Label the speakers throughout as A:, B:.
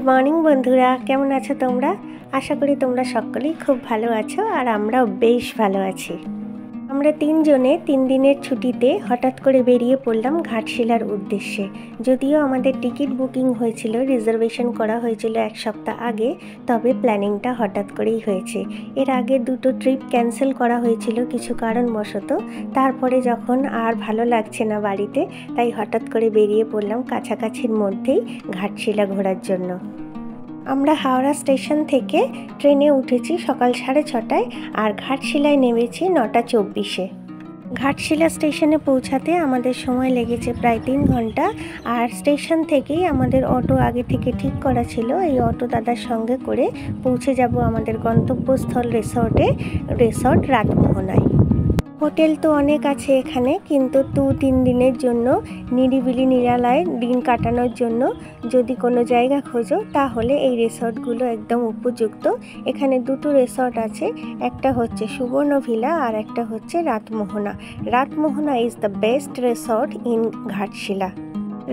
A: Morning বন্ধুরা, কেমন আছো তোমরা? আশা করি তোমরা সকলেই খুব ভালো আছো আর আমরাও বেশ ভালো আছি। আমরা তিনজনে 3 দিনের ছুটিতে হঠাৎ করে বেরিয়ে পড়লাম ঘাটশিলার উদ্দেশ্যে। যদিও আমাদের টিকিট বুকিং হয়েছিল, রিজার্ভেশন করা হয়েছিল 1 সপ্তাহ আগে, তবে প্ল্যানিংটা হঠাৎ করেই হয়েছে। এর আগে 2টো ট্রিপ ক্যান্সেল করা হয়েছিল কিছু কারণবশত। তারপরে যখন আর ভালো লাগছে না বাড়িতে, তাই হঠাৎ করে বেরিয়ে পড়লাম কাছাকাছির মধ্যেই ঘাটশিলা ঘোরার জন্য। আমরা হাওড়া স্টেশন থেকে ট্রেনে উঠেছি সকাল 6:30টায় আর ঘাটশিলায় নেমেছি 9:24-এ। ঘাটশিলা স্টেশনে পৌঁছাতে আমাদের সময় লেগেছে প্রায় 3 ঘন্টা। আর স্টেশন থেকেই আমাদের অটো আগে থেকে ঠিক করা ছিল। এই অটো দাদার সঙ্গে করে পৌঁছে যাব আমাদের গন্তব্যস্থল রিসর্ট রাতমোহনায়। হোটেল তো অনেক আছে এখানে, কিন্তু 2-3 দিনের জন্য নিরিবিলি নিরালায় দিন কাটানোর জন্য যদি কোনো জায়গা খোঁজো তাহলে এই রিসর্টগুলো একদম উপযুক্ত। এখানে 2টো রিসর্ট আছে, একটা হচ্ছে সুবর্ণ ভিলা আর একটা হচ্ছে Ratmohona is the best resort in Ghatshila.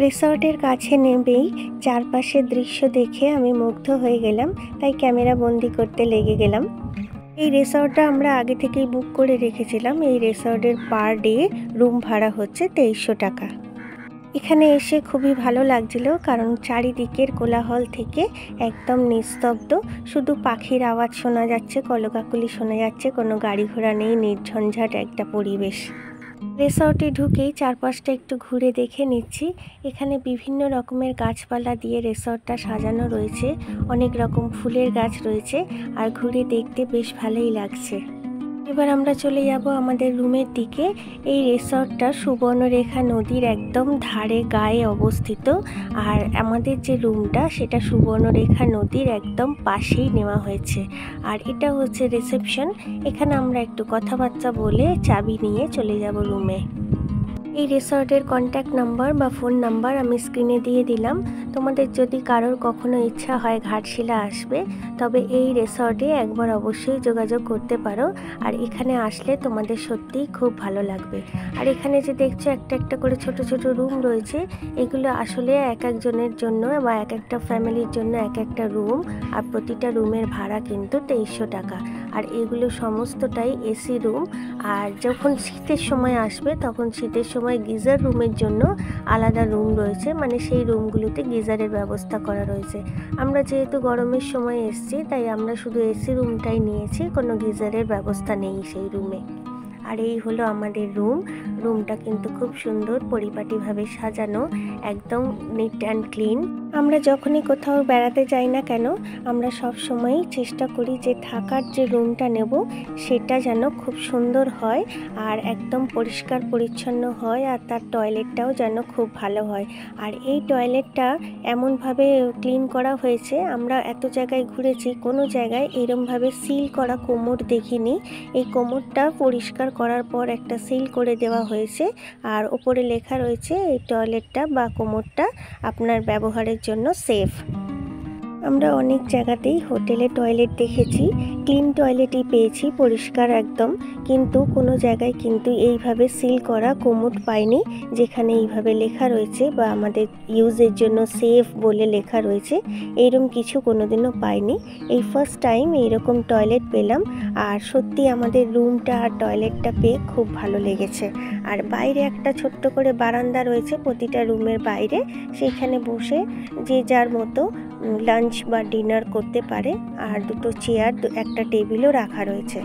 A: রিসর্টের কাছে নেমেই চারপাশের দৃশ্য দেখে আমি মুগ্ধ হয়ে গেলাম, তাই ক্যামেরা বন্দি করতে লেগে গেলাম। এই রিসর্টটা আমরা আগে থেকেই বুক করে রেখেছিলাম। এই রিসর্টের পার ডে রুম ভাড়া হচ্ছে 2300 টাকা। এখানে এসে খুবই ভালো লাগছিল, কারণ চারিদিকের কোলাহল থেকে একদম নিস্তব্ধ, শুধু পাখির আওয়াজ শোনা যাচ্ছে, কলকাকলি শোনা যাচ্ছে, কোনো গাড়ি ঘোড়া নেই, নির্ঝঞ্ঝাট একটা পরিবেশ। রিসর্টে ঢুকেই চারপাশটা একটু ঘুরে দেখে নিচ্ছি। এখানে বিভিন্ন রকমের গাছপালা দিয়ে রিসর্টটা সাজানো রয়েছে, অনেক রকম ফুলের গাছ রয়েছে আর ঘুরে দেখতে বেশ ভালোই লাগছে। এবার আমরা চলে যাব আমাদের রুমের দিকে। এই রিসর্টটা সুবর্ণরেখা নদীর একদম ধারে গায়ে অবস্থিত, আর আমাদের যে রুমটা সেটা সুবর্ণরেখা নদীর একদম পাশেই নেওয়া হয়েছে। আর এটা হচ্ছে রিসেপশন। এখানে আমরা একটু কথাবার্তা বলে চাবি নিয়ে চলে যাব রুমে। এই রিসর্টের কন্ট্যাক্ট নাম্বার বা ফোন নাম্বার আমি স্ক্রিনে দিয়ে দিলাম। তোমাদের যদি কারোর কখনো ইচ্ছা হয় ঘাটশিলা আসবে, তবে এই রিসর্টে একবার অবশ্যই যোগাযোগ করতে পারো। আর এখানে আসলে তোমাদের সত্যিই খুব ভালো লাগবে। আর এখানে যে দেখছো একটা একটা করে ছোট ছোট রুম রয়েছে, এগুলো আসলে এক একজনের জন্য বা এক একটা ফ্যামিলির জন্য এক একটা রুম, আর প্রতিটা রুমের ভাড়া কিন্তু 2300 টাকা। আর এগুলো সমস্তটাই এসি রুম। আর যখন শীতের সময় আসবে তখন শীতের সময় গিজার রুমের জন্য আলাদা রুম রয়েছে, মানে সেই রুমগুলোতে গিজারের ব্যবস্থা করা রয়েছে। আমরা যেহেতু গরমের সময় এসেছি, তাই আমরা শুধু এসি রুমটাই নিয়েছি, কোনো গিজারের ব্যবস্থা নেই সেই রুমে। আর এই হলো আমাদের রুমটা কিন্তু খুব সুন্দর পরিপাটিভাবে সাজানো, একদম নিট অ্যান্ড ক্লিন। আমরা যখনই কোথাও বেড়াতে যাই না কেন, আমরা সব সময়ই চেষ্টা করি যে থাকার যে রুমটা নেব সেটা যেন খুব সুন্দর হয় আর একদম পরিষ্কার পরিচ্ছন্ন হয়, আর তার টয়লেটটাও যেন খুব ভালো হয়। আর এই টয়লেটটা এমনভাবে ক্লিন করা হয়েছে, আমরা এত জায়গায় ঘুরেছি, কোনো জায়গায় এরমভাবে সিল করা কোমর দেখিনি। এই কোমরটা পরিষ্কার করার পর একটা সিল করে দেওয়া হয়েছে, আর ওপরে লেখা রয়েছে এই টয়লেটটা বা কোমরটা আপনার ব্যবহারের জন্য সেফ। আমরা অনেক জায়গাতেই হোটেলে টয়লেট দেখেছি, ক্লিন টয়লেটই পেয়েছি, পরিষ্কার একদম, কিন্তু কোনো জায়গায় কিন্তু এইভাবে সিল করা কোমোড পাইনি, যেখানে এইভাবে লেখা রয়েছে বা আমাদের ইউজের জন্য সেফ বলে লেখা রয়েছে, এইরকম কিছু কোনোদিনও পাইনি। এই ফার্স্ট টাইম এইরকম টয়লেট পেলাম, আর সত্যি আমাদের রুমটা আর টয়লেটটা পেয়ে খুব ভালো লেগেছে। আর বাইরে একটা ছোট্ট করে বারান্দা রয়েছে প্রতিটা রুমের বাইরে, সেইখানে বসে যে যার মতো লাঞ্চ বা ডিনার করতে পারে। আর 2টো চেয়ার, একটা টেবিলও রাখা রয়েছে।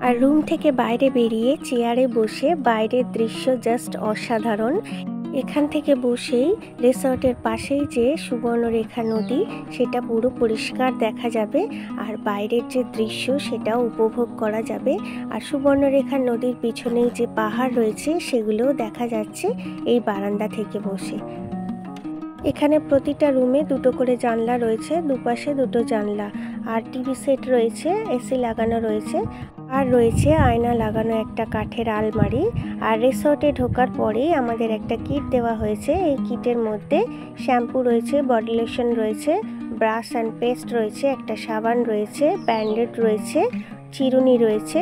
A: আর রুম থেকে বাইরে বেরিয়ে চেয়ারে বসে বাইরের দৃশ্য জাস্ট অসাধারণ। এখান থেকে বসেই রিসর্টের পাশেই যে সুবর্ণরেখা নদী সেটা পুরো পরিষ্কার দেখা যাবে, আর বাইরের যে দৃশ্য সেটাও উপভোগ করা যাবে। আর সুবর্ণরেখা নদীর পিছনেই যে পাহাড় রয়েছে সেগুলোও দেখা যাচ্ছে এই বারান্দা থেকে বসে। এখানে প্রতিটা রুমে 2টো করে জানলা রয়েছে, দুপাশে 2টো জানলা, আর টিভি সেট রয়েছে, এসি লাগানো রয়েছে, আর রয়েছে আয়না লাগানো একটা কাঠের আলমারি। আর রিসর্টে ঢোকার পরেই আমাদের একটা কিট দেওয়া হয়েছে। এই কিটের মধ্যে শ্যাম্পু রয়েছে, বডি লোশন রয়েছে, ব্রাশ অ্যান্ড পেস্ট রয়েছে, একটা সাবান রয়েছে, ব্যান্ডেড রয়েছে, চিরুনি রয়েছে,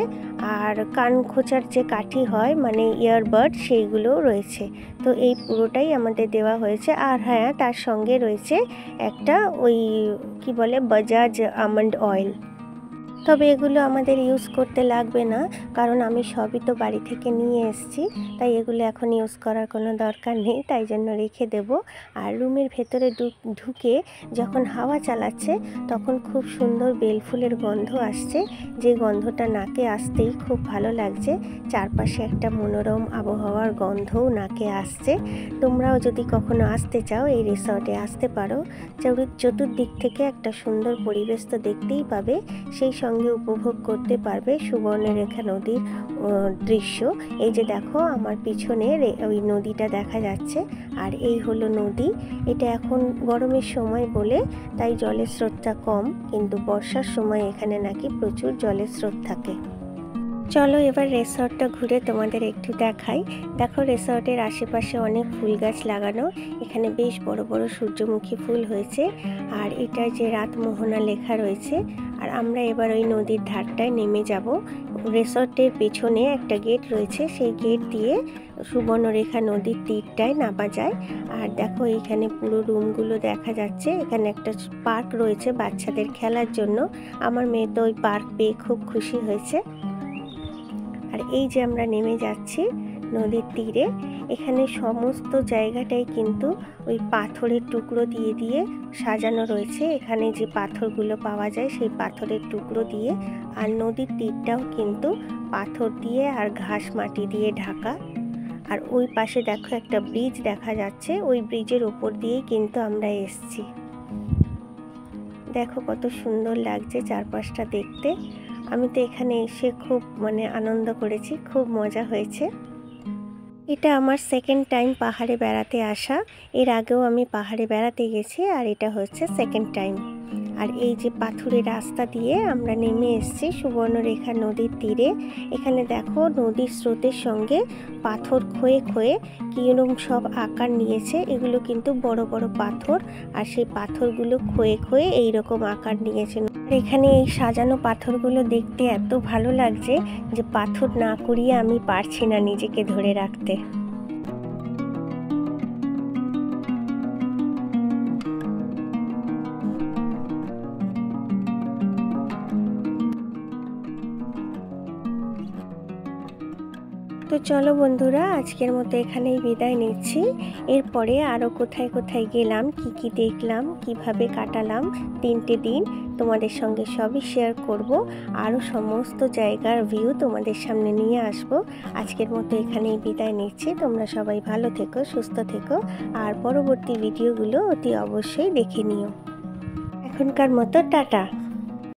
A: আর কান খোঁচার যে কাঠি হয় মানে ইয়ারবাড সেইগুলোও রয়েছে। তো এই পুরোটাই আমাদের দেওয়া হয়েছে। আর হ্যাঁ, তার সঙ্গে রয়েছে একটা ওই কি বলে বাজাজ আমন্ড অয়েল। তবে এগুলো আমাদের ইউজ করতে লাগবে না, কারণ আমি সবই তো বাড়ি থেকে নিয়ে এসেছি, তাই এগুলো এখন ইউজ করার কোনো দরকার নেই, তাই জন্য রেখে দেব। আর রুমের ভেতরে ঢুকে যখন হাওয়া চালাচ্ছে তখন খুব সুন্দর বেলফুলের গন্ধ আসছে, যে গন্ধটা নাকে আসতেই খুব ভালো লাগছে। চারপাশে একটা মনোরম আবহাওয়ার গন্ধও নাকে আসছে। তোমরাও যদি কখনো আসতে চাও এই রিসর্টে আসতে পারো। চতুর্দিক থেকে একটা সুন্দর পরিবেশ তো দেখতেই পাবে, সেই সঙ্গে উপভোগ করতে পারবে সুবর্ণরেখা নদীর দৃশ্য। এই যে দেখো আমার পিছনে ওই নদীটা দেখা যাচ্ছে, আর এই হলো নদী। এটা এখন গরমের সময় বলে তাই জলের স্রোতটা কম, কিন্তু বর্ষার সময় এখানে নাকি প্রচুর জলের স্রোত থাকে। চলো এবার রিসর্টটা ঘুরে তোমাদের একটু দেখাই। দেখো রিসর্টের আশেপাশে অনেক ফুল গাছ লাগানো, এখানে বেশ বড় বড় সূর্যমুখী ফুল হয়েছে। আর এটা যে রাতমোহনা লেখা রয়েছে। আর আমরা এবার ওই নদীর ধারটায় নেমে যাব। রিসর্টের পেছনে একটা গেট রয়েছে, সেই গেট দিয়ে সুবর্ণরেখা নদীর তীরটায় নামা যায়। আর দেখো এখানে পুরো রুমগুলো দেখা যাচ্ছে। এখানে একটা পার্ক রয়েছে বাচ্চাদের খেলার জন্য। আমার মেয়ে তো ওই পার্ক পেয়ে খুব খুশি হয়েছে। আর এই যে আমরা নেমে যাচ্ছি নদীর তীরে, এখানে সমস্ত জায়গাটাই কিন্তু ওই পাথরের টুকরো দিয়ে দিয়ে সাজানো রয়েছে। এখানে যে পাথরগুলো পাওয়া যায় সেই পাথরের টুকরো দিয়ে, আর নদীর তীরটাও কিন্তু পাথর দিয়ে আর ঘাস মাটি দিয়ে ঢাকা। আর ওই পাশে দেখো একটা ব্রিজ দেখা যাচ্ছে, ওই ব্রিজের ওপর দিয়েই কিন্তু আমরা এসছি। দেখো কত সুন্দর লাগছে চারপাশটা দেখতে। আমি তো এখানে এসে খুব আনন্দ করেছি, খুব মজা হয়েছে। এটা আমার সেকেন্ড টাইম পাহাড়ে বেড়াতে আসা। এর আগেও আমি পাহাড়ে বেড়াতে গেছি, আর এটা হচ্ছে সেকেন্ড টাইম। আর এই যে পাথুরে রাস্তা দিয়ে আমরা নেমে এসেছি সুবর্ণরেখা নদীর তীরে। এখানে দেখো নদীর স্রোতের সঙ্গে পাথর ক্ষয়ে ক্ষয়ে কীরকম সব আকার নিয়েছে। এগুলো কিন্তু বড় বড় পাথর, আর সেই পাথরগুলো ক্ষয়ে ক্ষয়ে এইরকম আকার নিয়েছে। এখানে এই সাজানো পাথরগুলো দেখতে এত ভালো লাগছে যে পাথর না কুড়িয়ে আমি পারছি না নিজেকে ধরে রাখতে। তো চলো বন্ধুরা, আজকের মতো এখানেই বিদায় নিচ্ছি। এরপরে আরও কোথায় কোথায় গেলাম, কি কি দেখলাম, কিভাবে কাটালাম 3টে দিন তোমাদের সঙ্গে সবই শেয়ার করব। আরও সমস্ত জায়গার ভিউ তোমাদের সামনে নিয়ে আসব। আজকের মতো এখানেই বিদায় নিচ্ছি। তোমরা সবাই ভালো থেকো, সুস্থ থেকো, আর পরবর্তী ভিডিওগুলো অতি অবশ্যই দেখে নিও। এখনকার মতো টাটা।